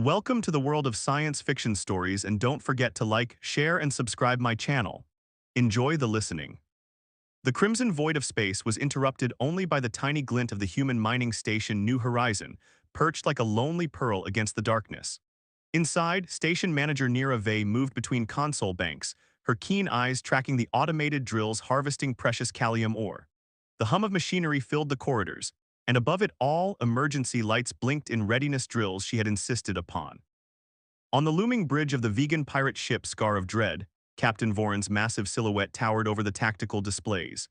Welcome to the world of science fiction stories, and don't forget to like, share, and subscribe my channel. Enjoy the listening. The crimson void of space was interrupted only by the tiny glint of the human mining station New Horizon, perched like a lonely pearl against the darkness. Inside, station manager Nira Vey moved between console banks, her keen eyes tracking the automated drills harvesting precious calcium ore. The hum of machinery filled the corridors, and above it all, emergency lights blinked in readiness drills she had insisted upon. On the looming bridge of the vegan pirate ship Scar of Dread, Captain Voron's massive silhouette towered over the tactical displays.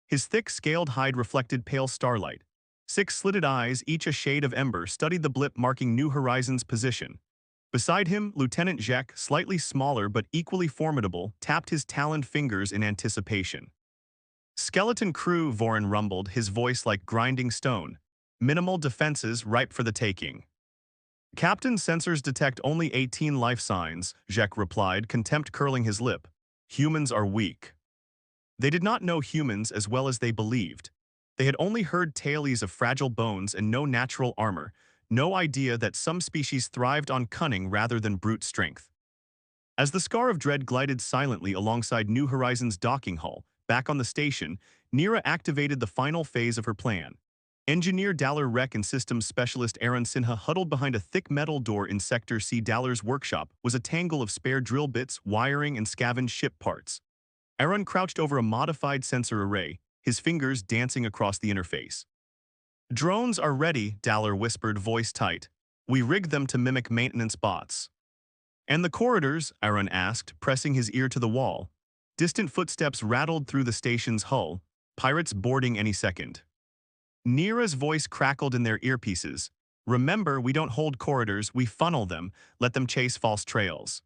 His thick, scaled hide reflected pale starlight. Six slitted eyes, each a shade of ember, studied the blip marking New Horizon's position. Beside him, Lieutenant Jack, slightly smaller but equally formidable, tapped his taloned fingers in anticipation. "Skeleton crew," Voron rumbled, his voice like grinding stone. "Minimal defenses ripe for the taking." "Captain, sensors detect only 18 life signs," Jack replied, contempt curling his lip. "Humans are weak." They did not know humans as well as they believed. They had only heard tales of fragile bones and no natural armor, no idea that some species thrived on cunning rather than brute strength. As the Scar of Dread glided silently alongside New Horizon's docking hull, back on the station, Nira activated the final phase of her plan. Engineer Daller Rec and Systems Specialist Aaron Sinha huddled behind a thick metal door in Sector C. Daller's workshop was a tangle of spare drill bits, wiring, and scavenged ship parts. Aaron crouched over a modified sensor array, his fingers dancing across the interface. "Drones are ready," Daller whispered, voice tight. "We rigged them to mimic maintenance bots." "And the corridors?" Aaron asked, pressing his ear to the wall. Distant footsteps rattled through the station's hull, pirates boarding any second. Nira's voice crackled in their earpieces. "Remember, we don't hold corridors, we funnel them, let them chase false trails."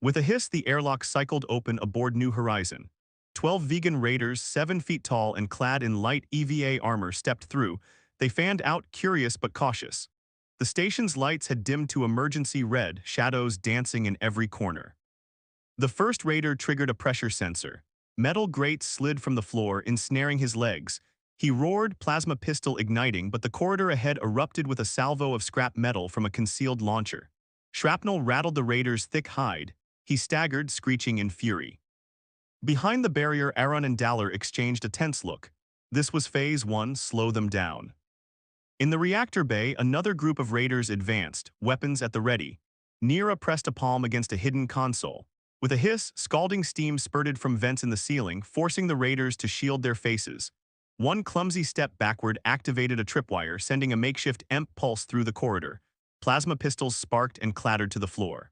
With a hiss, the airlock cycled open aboard New Horizon. 12 vegan raiders, 7 feet tall and clad in light EVA armor, stepped through. They fanned out, curious but cautious. The station's lights had dimmed to emergency red, shadows dancing in every corner. The first raider triggered a pressure sensor. Metal grates slid from the floor, ensnaring his legs. He roared, plasma pistol igniting, but the corridor ahead erupted with a salvo of scrap metal from a concealed launcher. Shrapnel rattled the raider's thick hide. He staggered, screeching in fury. Behind the barrier, Aaron and Daller exchanged a tense look. This was Phase 1, slow them down. In the reactor bay, another group of raiders advanced, weapons at the ready. Nira pressed a palm against a hidden console. With a hiss, scalding steam spurted from vents in the ceiling, forcing the raiders to shield their faces. One clumsy step backward activated a tripwire, sending a makeshift EMP pulse through the corridor. Plasma pistols sparked and clattered to the floor.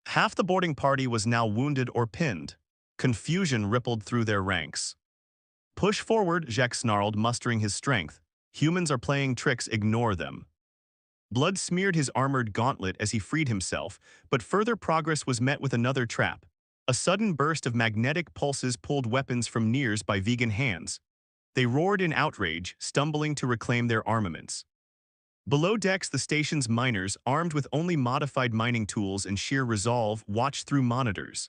Half the boarding party was now wounded or pinned. Confusion rippled through their ranks. "Push forward," Jacques snarled, mustering his strength. "Humans are playing tricks, ignore them." Blood smeared his armored gauntlet as he freed himself, but further progress was met with another trap. A sudden burst of magnetic pulses pulled weapons from Nears by vegan hands. They roared in outrage, stumbling to reclaim their armaments. Below decks, the station's miners, armed with only modified mining tools and sheer resolve, watched through monitors.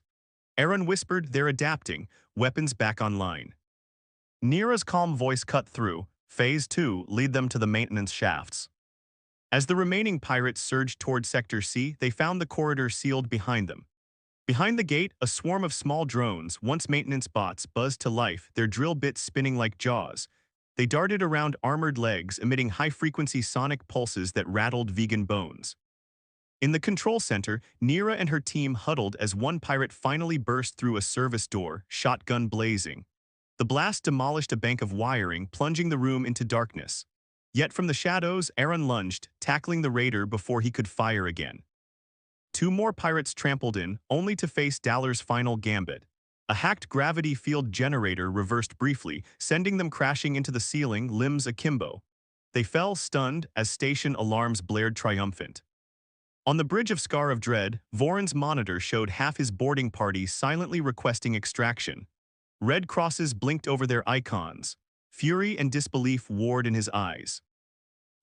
Aaron whispered, "They're adapting, weapons back online." Nira's calm voice cut through. "Phase 2, lead them to the maintenance shafts." As the remaining pirates surged toward Sector C, they found the corridor sealed behind them. Behind the gate, a swarm of small drones, once maintenance bots, buzzed to life, their drill bits spinning like jaws. They darted around armored legs, emitting high-frequency sonic pulses that rattled vegan bones. In the control center, Nira and her team huddled as one pirate finally burst through a service door, shotgun blazing. The blast demolished a bank of wiring, plunging the room into darkness. Yet from the shadows, Aaron lunged, tackling the raider before he could fire again. Two more pirates trampled in, only to face Daller's final gambit. A hacked gravity field generator reversed briefly, sending them crashing into the ceiling, limbs akimbo. They fell stunned as station alarms blared triumphant. On the bridge of Scar of Dread, Voron's monitor showed half his boarding party silently requesting extraction. Red crosses blinked over their icons. Fury and disbelief warred in his eyes.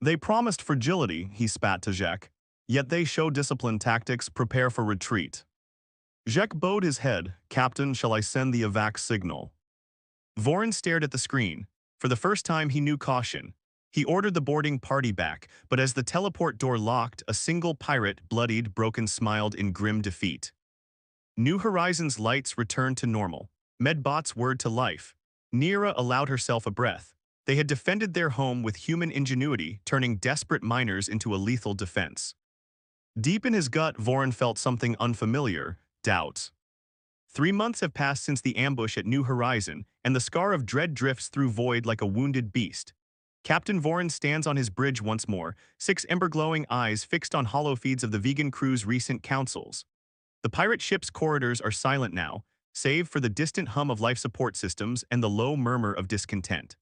"They promised fragility," he spat to Jacques. "Yet they show disciplined tactics, prepare for retreat." Jacques bowed his head. "Captain, shall I send the evac signal?" Voron stared at the screen. For the first time he knew caution. He ordered the boarding party back, but as the teleport door locked, a single pirate, bloodied, broken, smiled in grim defeat. New Horizons lights returned to normal. Medbot's word to life. Nira allowed herself a breath. They had defended their home with human ingenuity, turning desperate miners into a lethal defense. Deep in his gut, Voron felt something unfamiliar, doubts. 3 months have passed since the ambush at New Horizon, and the scar of dread drifts through void like a wounded beast. Captain Voron stands on his bridge once more, 6 ember-glowing eyes fixed on hollow feeds of the vegan crew's recent councils. The pirate ship's corridors are silent now, save for the distant hum of life support systems and the low murmur of discontent.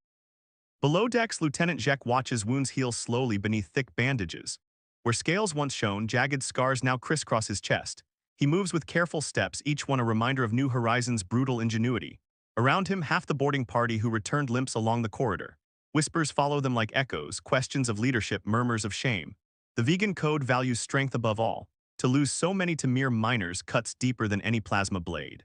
Below decks, Lieutenant Jack watches wounds heal slowly beneath thick bandages. Where scales once shone, jagged scars now crisscross his chest. He moves with careful steps, each one a reminder of New Horizons' brutal ingenuity. Around him, half the boarding party who returned limps along the corridor. Whispers follow them like echoes, questions of leadership, murmurs of shame. The vegan code values strength above all. To lose so many to mere minors cuts deeper than any plasma blade.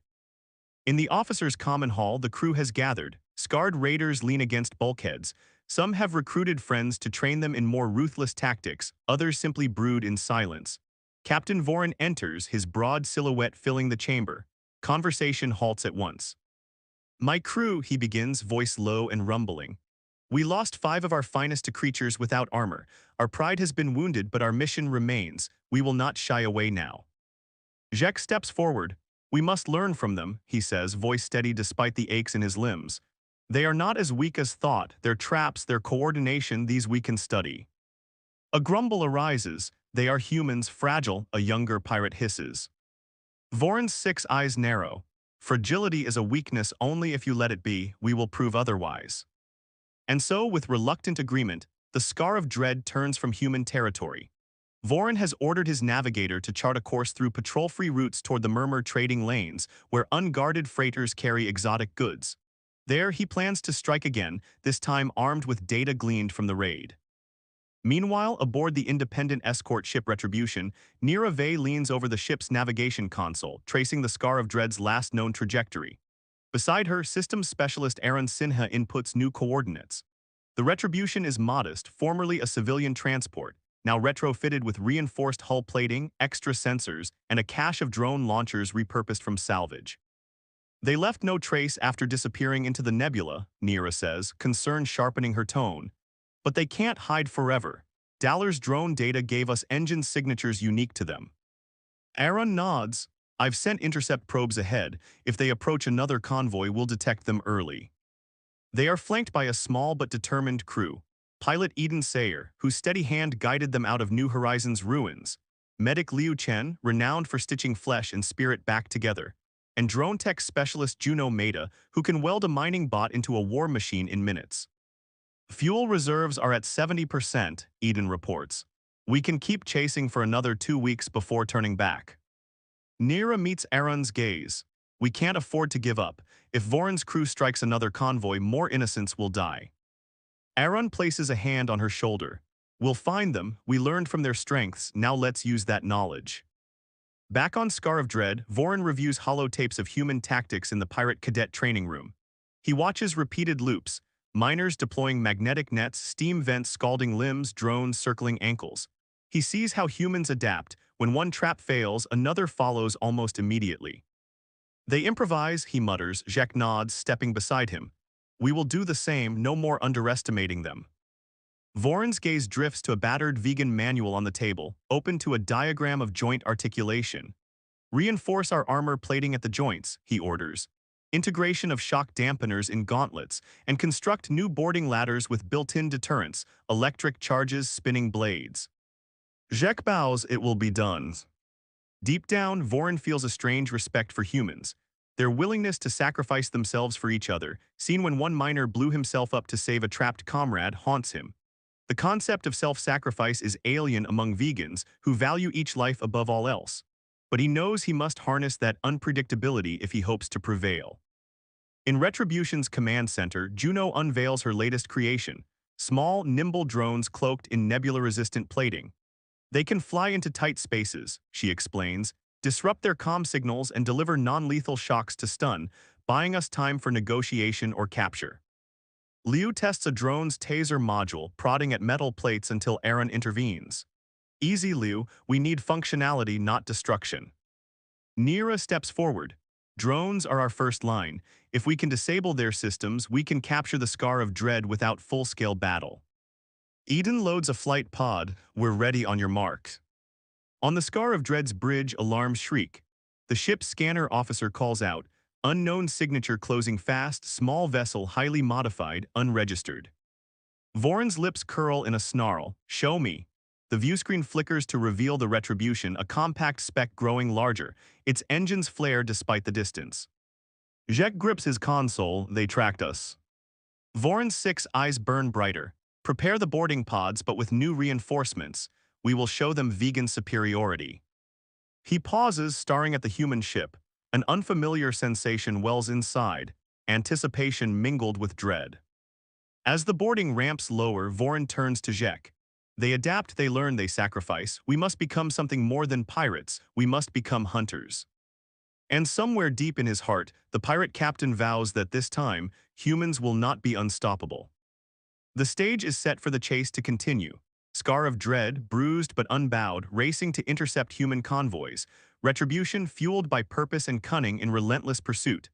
In the officers' common hall, the crew has gathered. Scarred raiders lean against bulkheads. Some have recruited friends to train them in more ruthless tactics, others simply brood in silence. Captain Voron enters, his broad silhouette filling the chamber. Conversation halts at once. "My crew," he begins, voice low and rumbling. "We lost 5 of our finest to creatures without armor. Our pride has been wounded, but our mission remains. We will not shy away now." Jek steps forward. "We must learn from them," he says, voice steady despite the aches in his limbs. "They are not as weak as thought. Their traps, their coordination, these we can study." A grumble arises. "They are humans, fragile," a younger pirate hisses. Voron's 6 eyes narrow. "Fragility is a weakness only if you let it be. We will prove otherwise." And so, with reluctant agreement, the Scar of Dread turns from human territory. Voron has ordered his navigator to chart a course through patrol-free routes toward the Murmur trading lanes, where unguarded freighters carry exotic goods. There, he plans to strike again, this time armed with data gleaned from the raid. Meanwhile, aboard the independent escort ship Retribution, Nira Vey leans over the ship's navigation console, tracing the Scar of Dread's last known trajectory. Beside her, systems specialist Aaron Sinha inputs new coordinates. The Retribution is modest, formerly a civilian transport, now retrofitted with reinforced hull plating, extra sensors, and a cache of drone launchers repurposed from salvage. "They left no trace after disappearing into the nebula," Nira says, concern sharpening her tone. "But they can't hide forever. Dallar's drone data gave us engine signatures unique to them." Aaron nods. "I've sent intercept probes ahead. If they approach another convoy, we'll detect them early." They are flanked by a small but determined crew. Pilot Eden Sayer, whose steady hand guided them out of New Horizons' ruins. Medic Liu Chen, renowned for stitching flesh and spirit back together. And drone tech specialist Juno Maeda, who can weld a mining bot into a war machine in minutes. "Fuel reserves are at 70%, Eden reports. "We can keep chasing for another 2 weeks before turning back." Nira meets Aaron's gaze. "We can't afford to give up. If Voron's crew strikes another convoy, more innocents will die." Aaron places a hand on her shoulder. "We'll find them. We learned from their strengths. Now let's use that knowledge." Back on Scar of Dread, Voron reviews holotapes of human tactics in the pirate cadet training room. He watches repeated loops, miners deploying magnetic nets, steam vents scalding limbs, drones circling ankles. He sees how humans adapt. When one trap fails, another follows almost immediately. "They improvise," he mutters. Jack nods, stepping beside him. "We will do the same, no more underestimating them." Voron's gaze drifts to a battered vegan manual on the table, open to a diagram of joint articulation. "Reinforce our armor plating at the joints," he orders. "Integration of shock dampeners in gauntlets, and construct new boarding ladders with built-in deterrents, electric charges, spinning blades." Jack bows. "It will be done." Deep down, Voron feels a strange respect for humans. Their willingness to sacrifice themselves for each other, seen when one miner blew himself up to save a trapped comrade, haunts him. The concept of self-sacrifice is alien among vegans who value each life above all else. But he knows he must harness that unpredictability if he hopes to prevail. In Retribution's command center, Juno unveils her latest creation, small, nimble drones cloaked in nebula-resistant plating. "They can fly into tight spaces," she explains, "disrupt their comm signals and deliver non-lethal shocks to stun, buying us time for negotiation or capture." Liu tests a drone's taser module, prodding at metal plates until Aaron intervenes. Easy, Liu, we need functionality, not destruction. Nira steps forward. Drones are our first line. If we can disable their systems, we can capture the Scar of Dread without full-scale battle. Eden loads a flight pod. We're ready on your marks. On the Scar of Dread's bridge, alarms shriek. The ship's scanner officer calls out, unknown signature closing fast, small vessel highly modified, unregistered. Voron's lips curl in a snarl. Show me. The viewscreen flickers to reveal the retribution, a compact speck growing larger. Its engines flare despite the distance. Jack grips his console. They tracked us. Voron's 6 eyes burn brighter. Prepare the boarding pods, but with new reinforcements. We will show them vegan superiority. He pauses, staring at the human ship. An unfamiliar sensation wells inside, anticipation mingled with dread. As the boarding ramps lower, Voron turns to Jack. They adapt, they learn, they sacrifice. We must become something more than pirates. We must become hunters. And somewhere deep in his heart, the pirate captain vows that this time, humans will not be unstoppable. The stage is set for the chase to continue. Scar of Dread, bruised but unbowed, racing to intercept human convoys. Retribution fueled by purpose and cunning in relentless pursuit.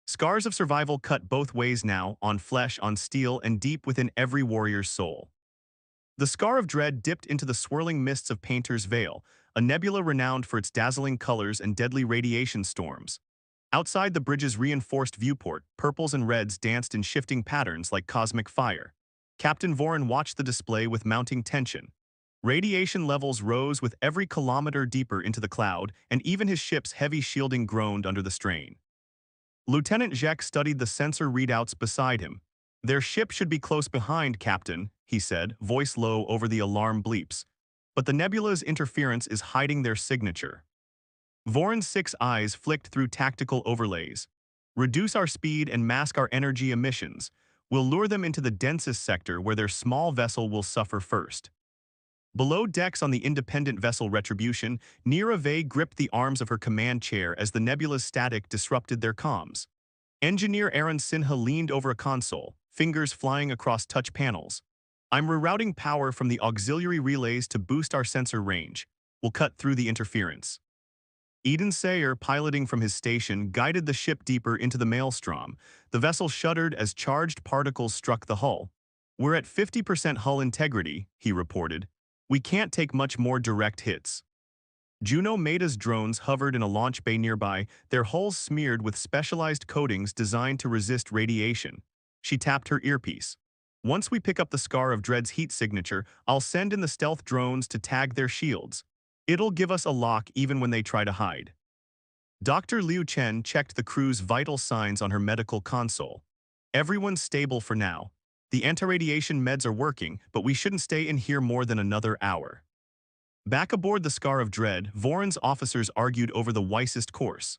Scars of survival cut both ways now, on flesh, on steel, and deep within every warrior's soul. The Scar of Dread dipped into the swirling mists of Painter's Veil, a nebula renowned for its dazzling colors and deadly radiation storms. Outside the bridge's reinforced viewport, purples and reds danced in shifting patterns like cosmic fire. Captain Voron watched the display with mounting tension. Radiation levels rose with every kilometer deeper into the cloud, and even his ship's heavy shielding groaned under the strain. Lieutenant Jacques studied the sensor readouts beside him. Their ship should be close behind, Captain, he said, voice low over the alarm bleeps. But the nebula's interference is hiding their signature. Voron's 6 eyes flicked through tactical overlays. Reduce our speed and mask our energy emissions. We'll lure them into the densest sector where their small vessel will suffer first. Below decks on the independent vessel Retribution, Nira Vey gripped the arms of her command chair as the nebula's static disrupted their comms. Engineer Aaron Sinha leaned over a console, fingers flying across touch panels. I'm rerouting power from the auxiliary relays to boost our sensor range. We'll cut through the interference. Eden Sayer, piloting from his station, guided the ship deeper into the maelstrom. The vessel shuddered as charged particles struck the hull. We're at 50% hull integrity, he reported. We can't take much more direct hits. Juno Maida's drones hovered in a launch bay nearby, their hulls smeared with specialized coatings designed to resist radiation. She tapped her earpiece. Once we pick up the Scar of Dread's heat signature, I'll send in the stealth drones to tag their shields. It'll give us a lock even when they try to hide. Dr. Liu Chen checked the crew's vital signs on her medical console. Everyone's stable for now. The anti-radiation meds are working, but we shouldn't stay in here more than another hour. Back aboard the Scar of Dread, Voron's officers argued over the wisest course.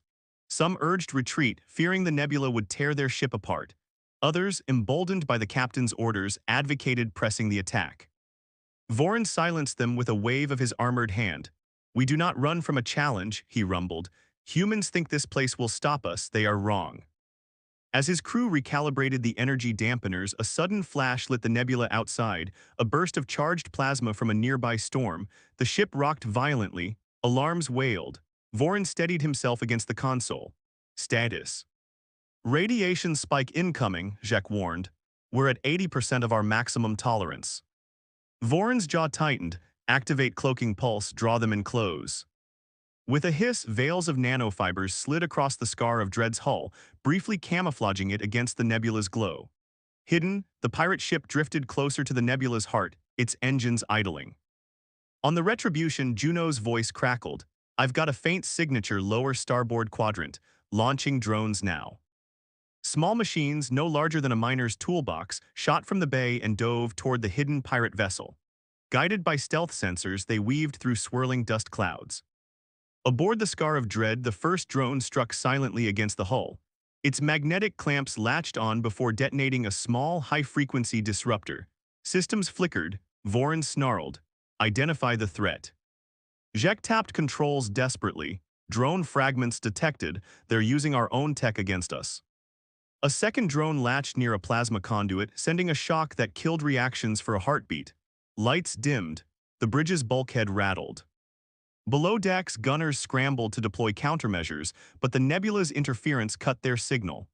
Some urged retreat, fearing the nebula would tear their ship apart. Others, emboldened by the captain's orders, advocated pressing the attack. Voron silenced them with a wave of his armored hand. We do not run from a challenge, he rumbled. Humans think this place will stop us, they are wrong. As his crew recalibrated the energy dampeners, a sudden flash lit the nebula outside, a burst of charged plasma from a nearby storm. The ship rocked violently, alarms wailed. Voron steadied himself against the console. Status. Radiation spike incoming, Jacques warned. We're at 80% of our maximum tolerance. Voron's jaw tightened. Activate cloaking pulse, draw them in close. With a hiss, veils of nanofibers slid across the Scar of Dread's hull, briefly camouflaging it against the nebula's glow. Hidden, the pirate ship drifted closer to the nebula's heart, its engines idling. On the Retribution, Juno's voice crackled. I've got a faint signature lower starboard quadrant, launching drones now. Small machines, no larger than a miner's toolbox, shot from the bay and dove toward the hidden pirate vessel. Guided by stealth sensors, they weaved through swirling dust clouds. Aboard the Scar of Dread, the first drone struck silently against the hull. Its magnetic clamps latched on before detonating a small, high-frequency disruptor. Systems flickered. Voron snarled. Identify the threat. Jacques tapped controls desperately. Drone fragments detected. They're using our own tech against us. A second drone latched near a plasma conduit, sending a shock that killed reactions for a heartbeat. Lights dimmed. The bridge's bulkhead rattled. Below decks, gunners scrambled to deploy countermeasures, but the nebula's interference cut their signal.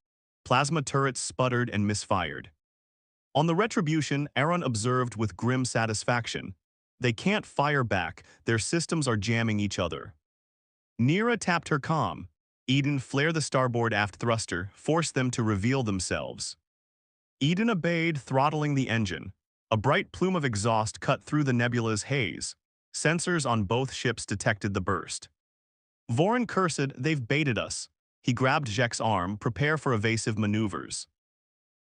Plasma turrets sputtered and misfired. On the Retribution, Aaron observed with grim satisfaction. They can't fire back, their systems are jamming each other. Neera tapped her comm. Eden flared the starboard aft thruster, forced them to reveal themselves. Eden obeyed, throttling the engine. A bright plume of exhaust cut through the nebula's haze. Sensors on both ships detected the burst. Vorin cursed, "They've baited us." He grabbed Jek's arm, prepare for evasive maneuvers.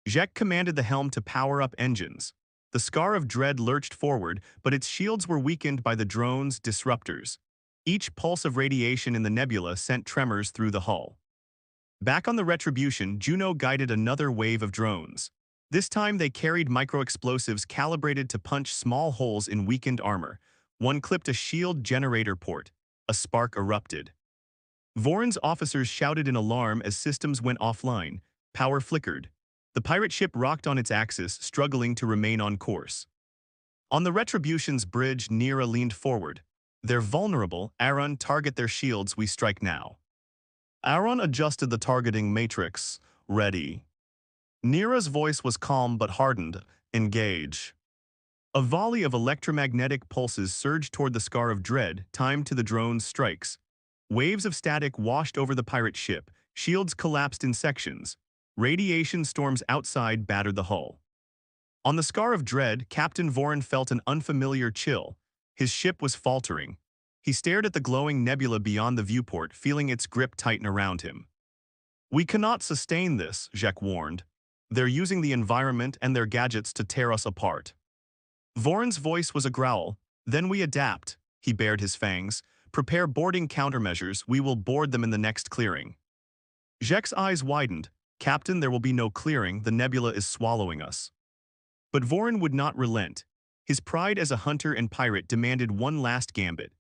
Jek commanded the helm to power up engines. The Scar of Dread lurched forward, but its shields were weakened by the drone's disruptors. Each pulse of radiation in the nebula sent tremors through the hull. Back on the Retribution, Juno guided another wave of drones. This time they carried micro-explosives calibrated to punch small holes in weakened armor. One clipped a shield generator port. A spark erupted. Vorin's officers shouted in alarm as systems went offline. Power flickered. The pirate ship rocked on its axis, struggling to remain on course. On the Retribution's bridge, Neera leaned forward. "They're vulnerable. Aaron, target their shields, we strike now." Aaron adjusted the targeting matrix. "Ready." Neera's voice was calm but hardened. "Engage." A volley of electromagnetic pulses surged toward the Scar of Dread, timed to the drone's strikes. Waves of static washed over the pirate ship. Shields collapsed in sections. Radiation storms outside battered the hull. On the Scar of Dread, Captain Vorin felt an unfamiliar chill. His ship was faltering. He stared at the glowing nebula beyond the viewport, feeling its grip tighten around him. "We cannot sustain this," Jek warned. "They're using the environment and their gadgets to tear us apart." Vorin's voice was a growl. "Then we adapt." He bared his fangs. "Prepare boarding countermeasures. We will board them in the next clearing." Jek's eyes widened. "Captain, there will be no clearing. The nebula is swallowing us." But Vorin would not relent. His pride as a hunter and pirate demanded one last gambit.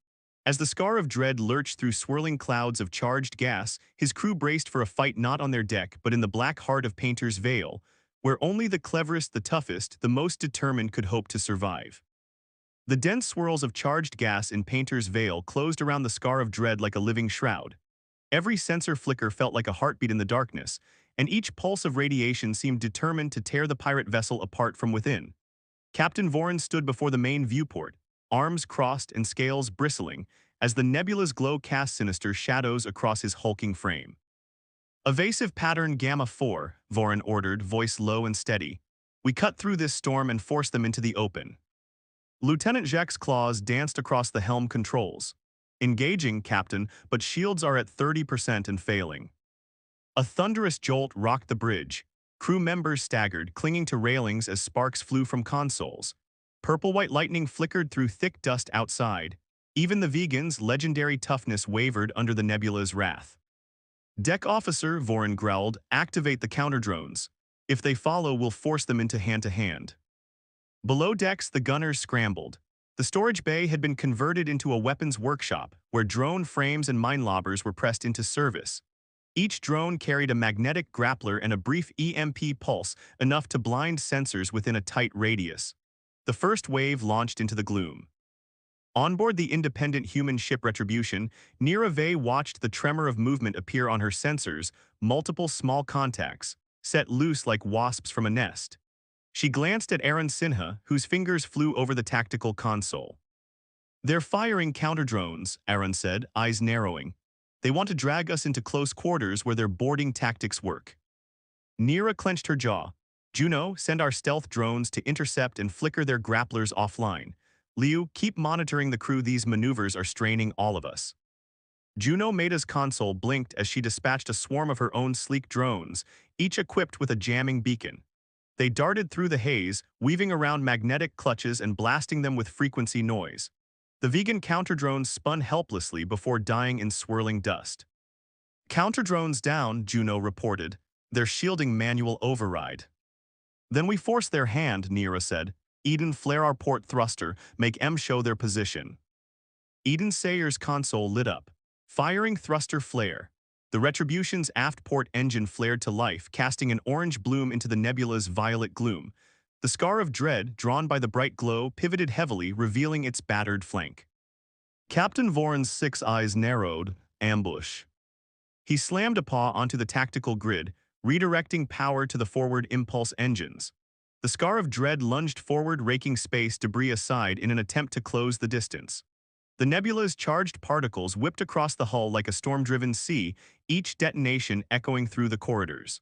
As the Scar of Dread lurched through swirling clouds of charged gas, his crew braced for a fight not on their deck but in the black heart of Painter's Vale, where only the cleverest, the toughest, the most determined could hope to survive. The dense swirls of charged gas in Painter's Vale closed around the Scar of Dread like a living shroud. Every sensor flicker felt like a heartbeat in the darkness, and each pulse of radiation seemed determined to tear the pirate vessel apart from within. Captain Vorin stood before the main viewport, arms crossed and scales bristling, as the nebula's glow cast sinister shadows across his hulking frame. "Evasive pattern Gamma 4, Vorin ordered, voice low and steady. "We cut through this storm and force them into the open." Lieutenant Jek's claws danced across the helm controls. "Engaging, Captain, but shields are at 30% and failing." A thunderous jolt rocked the bridge. Crew members staggered, clinging to railings as sparks flew from consoles. Purple-white lightning flickered through thick dust outside. Even the Vegan's legendary toughness wavered under the nebula's wrath. "Deck officer," Vorin growled, "activate the counter-drones. If they follow, we'll force them into hand-to-hand." Below decks, the gunners scrambled. The storage bay had been converted into a weapons workshop, where drone frames and mine lobbers were pressed into service. Each drone carried a magnetic grappler and a brief EMP pulse, enough to blind sensors within a tight radius. The first wave launched into the gloom. Onboard the independent human ship Retribution, Neera Vey watched the tremor of movement appear on her sensors, multiple small contacts, set loose like wasps from a nest. She glanced at Aaron Sinha, whose fingers flew over the tactical console. "They're firing counter-drones," Aaron said, eyes narrowing. "They want to drag us into close quarters where their boarding tactics work." Neera clenched her jaw. "Juno, send our stealth drones to intercept and flicker their grapplers offline. Liu, keep monitoring the crew. These maneuvers are straining all of us." Juno Maida's console blinked as she dispatched a swarm of her own sleek drones, each equipped with a jamming beacon. They darted through the haze, weaving around magnetic clutches and blasting them with frequency noise. The vegan counter-drones spun helplessly before dying in swirling dust. "Counter-drones down," Juno reported. "They're shielding manual override." "Then we force their hand," Neera said. "Eden, flare our port thruster, make M show their position." Eden Sayer's console lit up. "Firing thruster flare." The The Retribution's aft port engine flared to life, casting an orange bloom into the nebula's violet gloom. The Scar of Dread, drawn by the bright glow, pivoted heavily, revealing its battered flank. Captain Voron's 6 eyes narrowed. Ambush. He slammed a paw onto the tactical grid, redirecting power to the forward impulse engines. The Scar of Dread lunged forward, raking space debris aside in an attempt to close the distance. The nebula's charged particles whipped across the hull like a storm-driven sea, each detonation echoing through the corridors.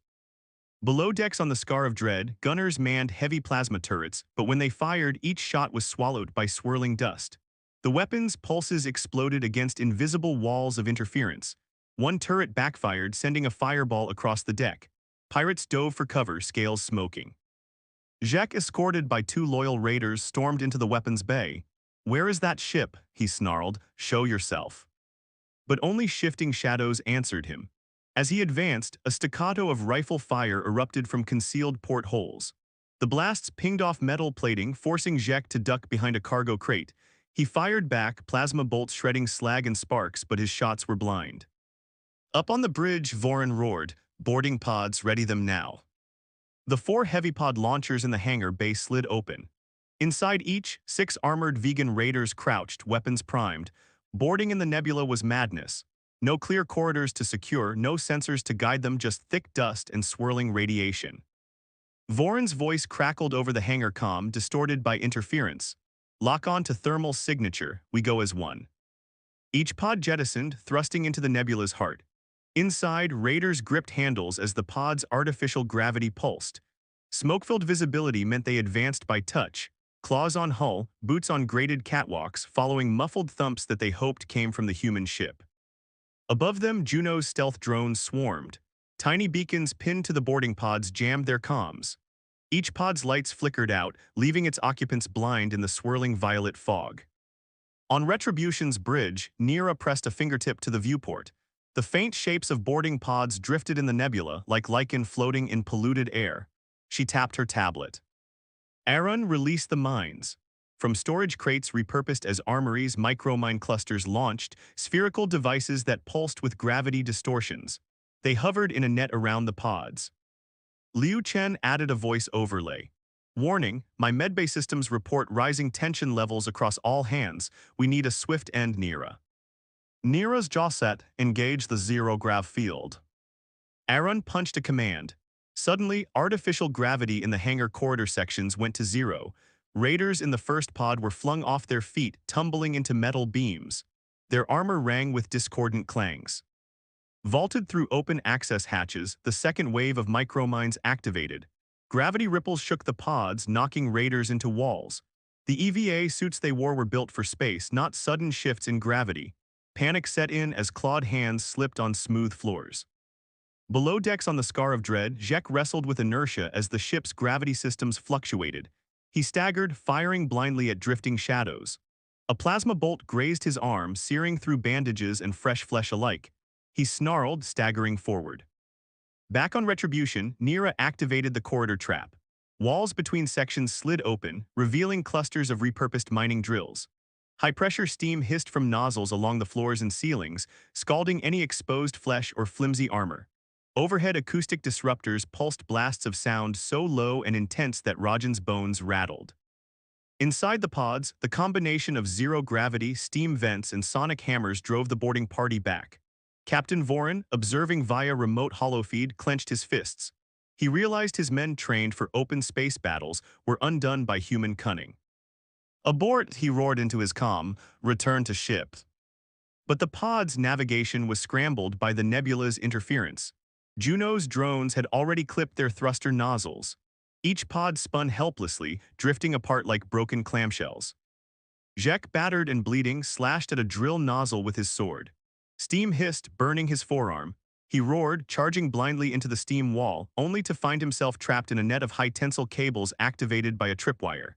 Below decks on the Scar of Dread, gunners manned heavy plasma turrets, but when they fired, each shot was swallowed by swirling dust. The weapon's pulses exploded against invisible walls of interference. One turret backfired, sending a fireball across the deck. Pirates dove for cover, scales smoking. Jek, escorted by 2 loyal raiders, stormed into the weapons bay. "Where is that ship?" he snarled. "Show yourself." But only shifting shadows answered him. As he advanced, a staccato of rifle fire erupted from concealed portholes. The blasts pinged off metal plating, forcing Jek to duck behind a cargo crate. He fired back, plasma bolts shredding slag and sparks, but his shots were blind. Up on the bridge, Voron roared, "Boarding pods, ready them now." The 4 heavy pod launchers in the hangar bay slid open. Inside each, 6 armored vegan raiders crouched, weapons primed. Boarding in the nebula was madness. No clear corridors to secure, no sensors to guide them, just thick dust and swirling radiation. Voron's voice crackled over the hangar comm, distorted by interference. "Lock on to thermal signature, we go as one." Each pod jettisoned, thrusting into the nebula's heart. Inside, raiders gripped handles as the pod's artificial gravity pulsed. Smoke-filled visibility meant they advanced by touch. Claws on hull, boots on graded catwalks, following muffled thumps that they hoped came from the human ship. Above them, Juno's stealth drones swarmed. Tiny beacons pinned to the boarding pods jammed their comms. Each pod's lights flickered out, leaving its occupants blind in the swirling violet fog. On Retribution's bridge, Nira pressed a fingertip to the viewport. The faint shapes of boarding pods drifted in the nebula like lichen floating in polluted air. She tapped her tablet. Aaron released the mines. From storage crates repurposed as armories, micromine clusters launched, spherical devices that pulsed with gravity distortions. They hovered in a net around the pods. Liu Chen added a voice overlay. "Warning, my medbay systems report rising tension levels across all hands. We need a swift end, Nira." Nira's jaw set. "Engage the zero-grav field." Aaron punched a command. Suddenly, artificial gravity in the hangar corridor sections went to zero. Raiders in the first pod were flung off their feet, tumbling into metal beams. Their armor rang with discordant clangs. Vaulted through open access hatches, the second wave of micromines activated. Gravity ripples shook the pods, knocking raiders into walls. The EVA suits they wore were built for space, not sudden shifts in gravity. Panic set in as clawed hands slipped on smooth floors. Below decks on the Scar of Dread, Jek wrestled with inertia as the ship's gravity systems fluctuated. He staggered, firing blindly at drifting shadows. A plasma bolt grazed his arm, searing through bandages and fresh flesh alike. He snarled, staggering forward. Back on Retribution, Nira activated the corridor trap. Walls between sections slid open, revealing clusters of repurposed mining drills. High-pressure steam hissed from nozzles along the floors and ceilings, scalding any exposed flesh or flimsy armor. Overhead acoustic disruptors pulsed blasts of sound so low and intense that Rajan's bones rattled. Inside the pods, the combination of zero-gravity, steam vents, and sonic hammers drove the boarding party back. Captain Voron, observing via remote holofeed, clenched his fists. He realized his men trained for open space battles were undone by human cunning. "Abort," he roared into his comm, "return to ship." But the pod's navigation was scrambled by the nebula's interference. Juno's drones had already clipped their thruster nozzles. Each pod spun helplessly, drifting apart like broken clamshells. Jek, battered and bleeding, slashed at a drill nozzle with his sword. Steam hissed, burning his forearm. He roared, charging blindly into the steam wall, only to find himself trapped in a net of high-tensile cables activated by a tripwire.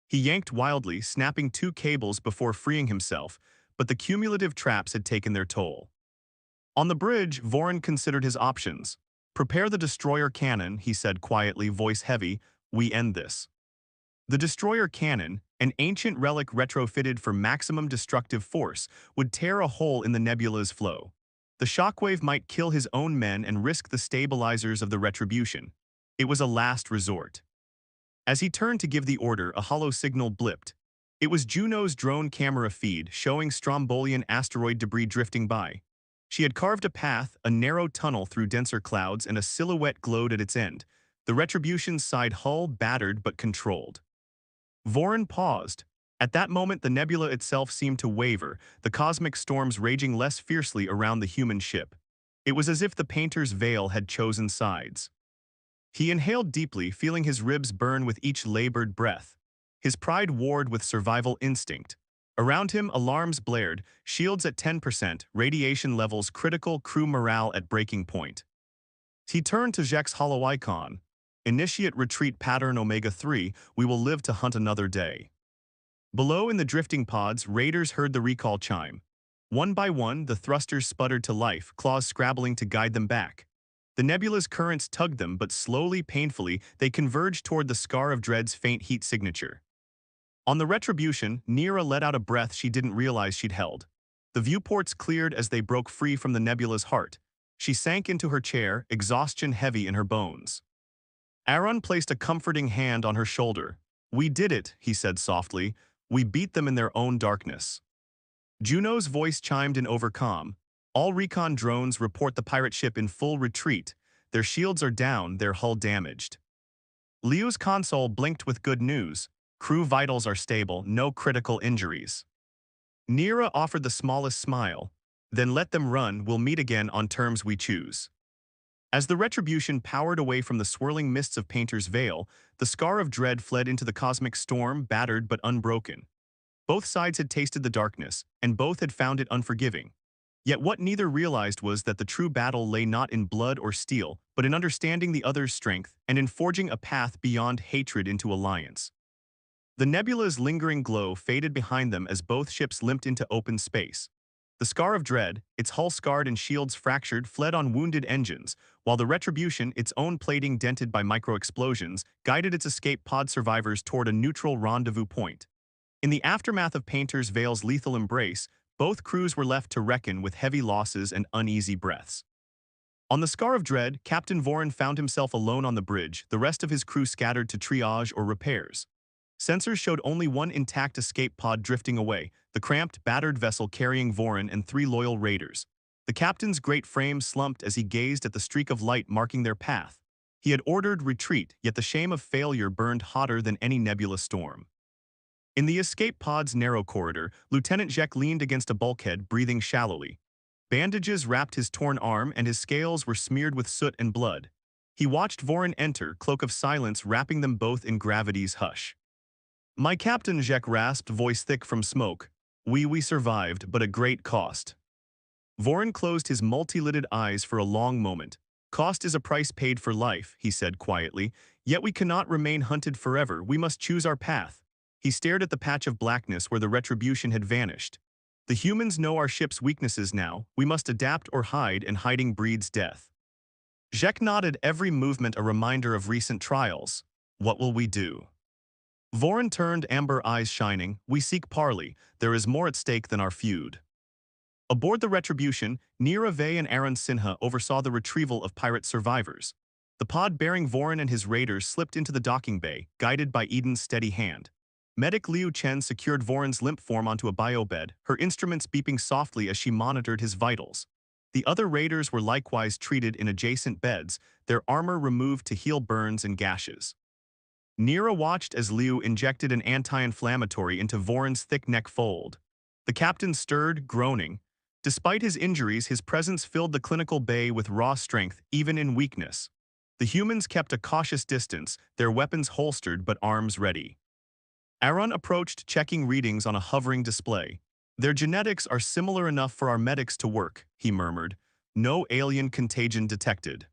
He yanked wildly, snapping 2 cables before freeing himself, but the cumulative traps had taken their toll. On the bridge, Voron considered his options. "Prepare the destroyer cannon," he said quietly, voice heavy. "We end this." The destroyer cannon, an ancient relic retrofitted for maximum destructive force, would tear a hole in the nebula's flow. The shockwave might kill his own men and risk the stabilizers of the Retribution. It was a last resort. As he turned to give the order, a hollow signal blipped. It was Juno's drone camera feed showing Strombolian asteroid debris drifting by. She had carved a path, a narrow tunnel through denser clouds, and a silhouette glowed at its end. The Retribution's side hull battered but controlled. Vorin paused. At that moment, the nebula itself seemed to waver, the cosmic storms raging less fiercely around the human ship. It was as if the painter's veil had chosen sides. He inhaled deeply, feeling his ribs burn with each labored breath. His pride warred with survival instinct. Around him, alarms blared, shields at 10%, radiation levels critical, crew morale at breaking point. He turned to Jek's hollow icon. Initiate retreat pattern Omega-3, we will live to hunt another day. Below in the drifting pods, raiders heard the recall chime. One by one, the thrusters sputtered to life, claws scrabbling to guide them back. The nebula's currents tugged them, but slowly, painfully, they converged toward the Scar of Dread's faint heat signature. On the Retribution, Nira let out a breath she didn't realize she'd held. The viewports cleared as they broke free from the nebula's heart. She sank into her chair, exhaustion heavy in her bones. Aaron placed a comforting hand on her shoulder. "We did it," he said softly. "We beat them in their own darkness." Juno's voice chimed in overcom. "All recon drones report the pirate ship in full retreat. Their shields are down, their hull damaged." Liu's console blinked with good news. "Crew vitals are stable, no critical injuries." Nira offered the smallest smile. "Then let them run, we'll meet again on terms we choose." As the Retribution powered away from the swirling mists of Painter's Veil, the Scar of Dread fled into the cosmic storm, battered but unbroken. Both sides had tasted the darkness, and both had found it unforgiving. Yet what neither realized was that the true battle lay not in blood or steel, but in understanding the other's strength and in forging a path beyond hatred into alliance. The nebula's lingering glow faded behind them as both ships limped into open space. The Scar of Dread, its hull scarred and shields fractured, fled on wounded engines, while the Retribution, its own plating dented by micro-explosions, guided its escape pod survivors toward a neutral rendezvous point. In the aftermath of Painter's Veil's lethal embrace, both crews were left to reckon with heavy losses and uneasy breaths. On the Scar of Dread, Captain Vorin found himself alone on the bridge, the rest of his crew scattered to triage or repairs. Sensors showed only one intact escape pod drifting away, the cramped, battered vessel carrying Vorin and 3 loyal raiders. The captain's great frame slumped as he gazed at the streak of light marking their path. He had ordered retreat, yet the shame of failure burned hotter than any nebula storm. In the escape pod's narrow corridor, Lieutenant Jek leaned against a bulkhead, breathing shallowly. Bandages wrapped his torn arm and his scales were smeared with soot and blood. He watched Vorin enter, cloak of silence wrapping them both in gravity's hush. "My captain," Jek rasped, voice thick from smoke. We survived, but at great cost." Vorin closed his multi-lidded eyes for a long moment. "Cost is a price paid for life," he said quietly. "Yet we cannot remain hunted forever, we must choose our path." He stared at the patch of blackness where the Retribution had vanished. "The humans know our ship's weaknesses now, we must adapt or hide, and hiding breeds death." Jek nodded, every movement a reminder of recent trials. "What will we do?" Vorin turned, amber eyes shining. "We seek parley. There is more at stake than our feud." Aboard the Retribution, Nira Vey and Aaron Sinha oversaw the retrieval of pirate survivors. The pod bearing Vorin and his raiders slipped into the docking bay, guided by Eden's steady hand. Medic Liu Chen secured Vorin's limp form onto a biobed, her instruments beeping softly as she monitored his vitals. The other raiders were likewise treated in adjacent beds, their armor removed to heal burns and gashes. Nira watched as Liu injected an anti-inflammatory into Vorin's thick neck fold. The captain stirred, groaning. Despite his injuries, his presence filled the clinical bay with raw strength, even in weakness. The humans kept a cautious distance, their weapons holstered but arms ready. Aaron approached, checking readings on a hovering display. "Their genetics are similar enough for our medics to work," he murmured. "No alien contagion detected."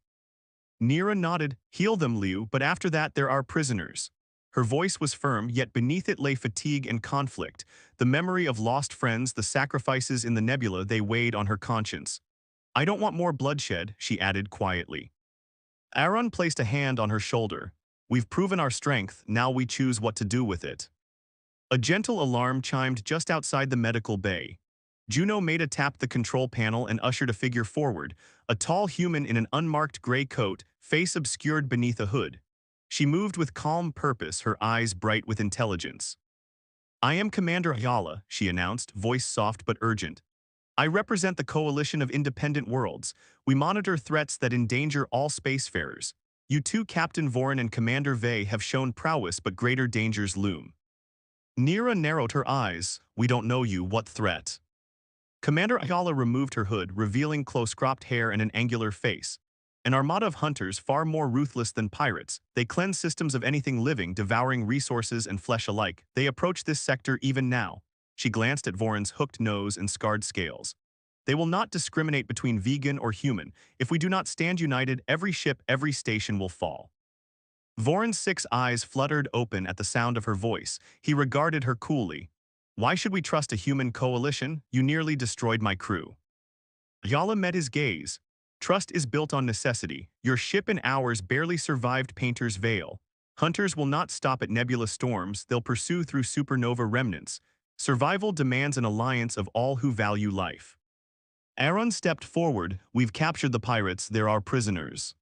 Nira nodded. "Heal them, Liu, but after that there are prisoners." Her voice was firm, yet beneath it lay fatigue and conflict, the memory of lost friends, the sacrifices in the nebula they weighed on her conscience. "I don't want more bloodshed," she added quietly. Aaron placed a hand on her shoulder. "We've proven our strength, now we choose what to do with it." A gentle alarm chimed just outside the medical bay. Juno Maida tapped the control panel and ushered a figure forward, a tall human in an unmarked gray coat, face obscured beneath a hood. She moved with calm purpose, her eyes bright with intelligence. "I am Commander Ayala," she announced, voice soft but urgent. "I represent the Coalition of Independent Worlds. We monitor threats that endanger all spacefarers. You two, Captain Vorin and Commander Vey, have shown prowess, but greater dangers loom." Nira narrowed her eyes. "We don't know you. What threat?" Commander Ayala removed her hood, revealing close-cropped hair and an angular face. "An armada of hunters, far more ruthless than pirates. They cleanse systems of anything living, devouring resources and flesh alike. They approach this sector even now." She glanced at Vorin's hooked nose and scarred scales. "They will not discriminate between vegan or human. If we do not stand united, every ship, every station will fall." Vorin's 6 eyes fluttered open at the sound of her voice. He regarded her coolly. "Why should we trust a human coalition? You nearly destroyed my crew." Yala met his gaze. "Trust is built on necessity. Your ship and ours barely survived Painter's Veil. Hunters will not stop at nebulous storms, they'll pursue through supernova remnants. Survival demands an alliance of all who value life." Aaron stepped forward. "We've captured the pirates, they're our prisoners."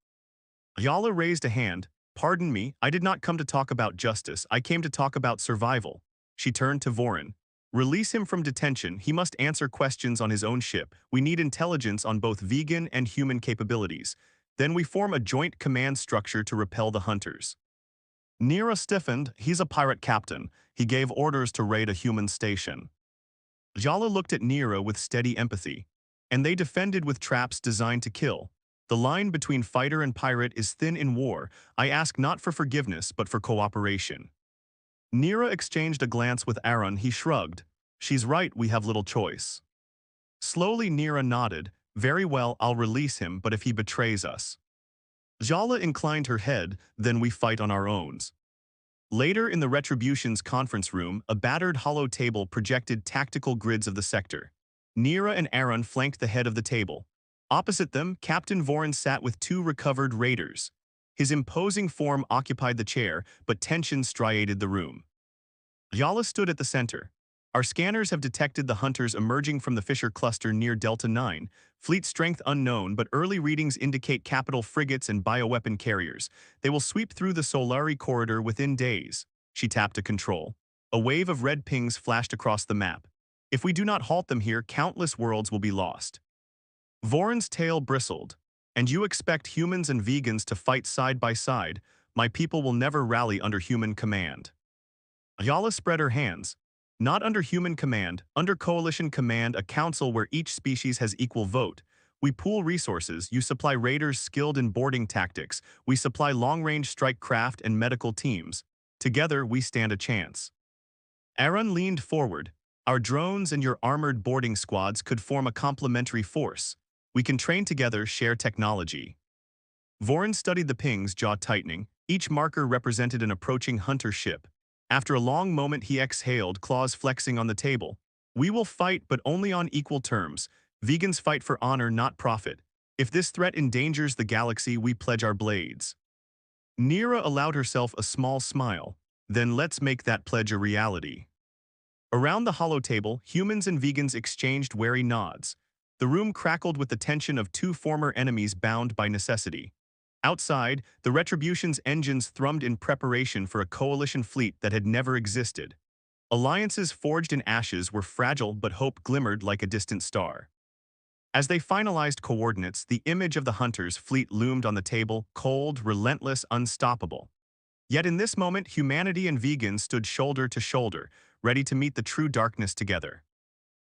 Yala raised a hand. "Pardon me, I did not come to talk about justice, I came to talk about survival." She turned to Vorin. "Release him from detention, he must answer questions on his own ship. We need intelligence on both vegan and human capabilities. Then we form a joint command structure to repel the hunters." Nira stiffened. "He's a pirate captain. He gave orders to raid a human station." Yala looked at Nira with steady empathy. "And they defended with traps designed to kill. The line between fighter and pirate is thin in war. I ask not for forgiveness, but for cooperation." Nira exchanged a glance with Aaron. He shrugged. "She's right, we have little choice." Slowly Nira nodded. "Very well, I'll release him, but if he betrays us." Jala inclined her head. "Then we fight on our own." Later in the Retribution's conference room, a battered hollow table projected tactical grids of the sector. Nira and Aaron flanked the head of the table. Opposite them, Captain Vorin sat with 2 recovered raiders. His imposing form occupied the chair, but tension striated the room. Yala stood at the center. "Our scanners have detected the hunters emerging from the Fisher cluster near Delta 9. Fleet strength unknown, but early readings indicate capital frigates and bioweapon carriers. They will sweep through the Solari corridor within days." She tapped a control. A wave of red pings flashed across the map. "If we do not halt them here, countless worlds will be lost." Vorin's tail bristled. "And you expect humans and vegans to fight side by side? My people will never rally under human command." Ayala spread her hands. "Not under human command, under coalition command, a council where each species has equal vote. We pool resources, you supply raiders skilled in boarding tactics, we supply long-range strike craft and medical teams. Together, we stand a chance." Aaron leaned forward. "Our drones and your armored boarding squads could form a complementary force. We can train together, share technology." Vorin studied the pings, jaw tightening. Each marker represented an approaching hunter ship. After a long moment he exhaled, claws flexing on the table. "We will fight, but only on equal terms. Vegans fight for honor, not profit. If this threat endangers the galaxy, we pledge our blades." Nira allowed herself a small smile. "Then let's make that pledge a reality." Around the hollow table, humans and vegans exchanged wary nods. The room crackled with the tension of 2 former enemies bound by necessity. Outside, the Retribution's engines thrummed in preparation for a coalition fleet that had never existed. Alliances forged in ashes were fragile, but hope glimmered like a distant star. As they finalized coordinates, the image of the Hunter's fleet loomed on the table, cold, relentless, unstoppable. Yet in this moment, humanity and vegans stood shoulder to shoulder, ready to meet the true darkness together.